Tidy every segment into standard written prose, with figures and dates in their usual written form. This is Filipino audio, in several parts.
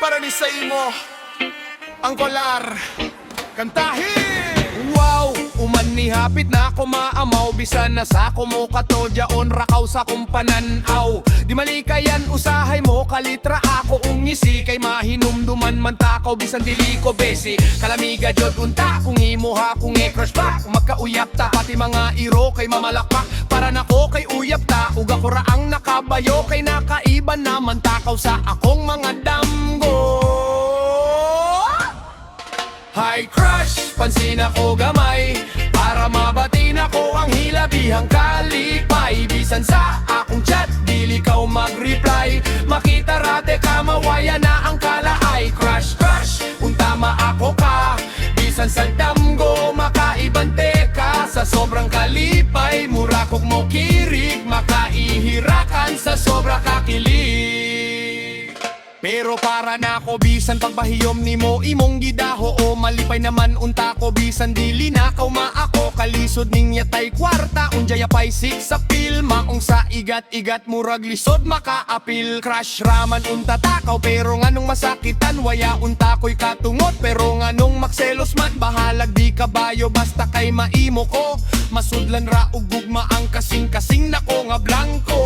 para ni sa imo ang kolar kantahin. Wow, uman ni hapit na ako maamaw, bisan na sa ako mo katodyaon rakaw sa kumpananaw. Di malikayan usahay mo kalitra ako ungisi, kay mahinumduman man takaw bisan dili ko besi. Kalamiga jod unta kung imo ha kung crush pa, kung magkauyap ta pati mga iro kay mamalakpak. Para nako kay uyap ta ug ako ra ang nakabayo, kay nakaiban naman takaw sa akong mga damgo. Hi crush, pansin ako gamay, para mabatin ako ang hilabihang kalipay. Bisan sa akong chat, dili ka mag-reply, makita rate ka mawaya na ang kalaay. Crush, crush, untama ako ka, bisan sa damgo makaibante ka. Sa sobrang kalipay, murakok mo kirig, makaihirakan sa sobra kakilig. Pero para na ko bisan pagbahiyom nimo imong gidaho o malipay naman unta ko bisan dili na kaw maako kalisod ning yatay kwarta unjay apay sik sa pilma ung sa igat-igat murag lisod makaapil. Crush raman unta takaw pero nganong masakitan waya unta ko'y katungot, pero nganong makselos man bahalag di kabayo basta kay maimo ko masudlan ra ug gugma ang kasing-kasing nako nga blanco.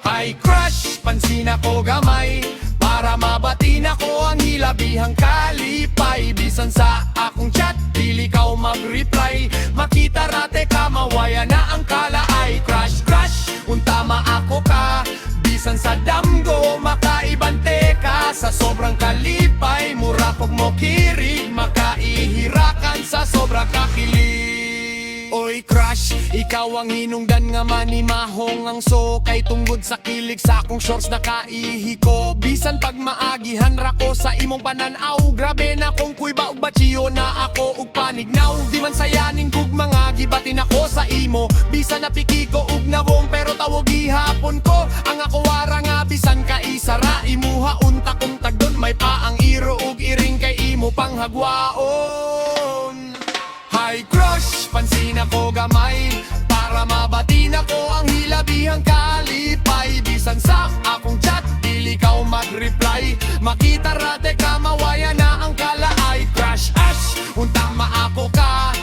Hi crush, pansin ako gamay, para mabatin ako ang hilabihang kalipay. Bisan sa akong chat, dili ka mag-reply, makita rate ka mawaya na ang kalaay. Crush, crush, untama ako ka, bisan sa damgo makaibante ka. Sa sobrang kalipay, murakog mo kirig, makaihirakan sa sobra kakilig. Oy crush, ikaw ang hinungdan nga manimahong ang so, kay tungod sa kilig sa akong shorts nakaihi ko. Bisan pag maagihan rako sa imong pananaw, grabe na kung kuy ba ug bachiyo na ako ug panignaw. Di man sayaning kug mga gibatin ako sa imo, bisan napiki ko ug nawong pero tawog gihapon ko. Ang ako wara nga bisan ka isara imuha unta kung tagdon may pa ang iro ug iring kay imo panghagwaon. Hi crush, pansin ako gamay, para mabatin ako ang hilabihang kalipay. Bisan sa akong chat, dili ka mag-reply, makita rate ka mawaya na ang kalaay. Crush, ash, untama ako ka,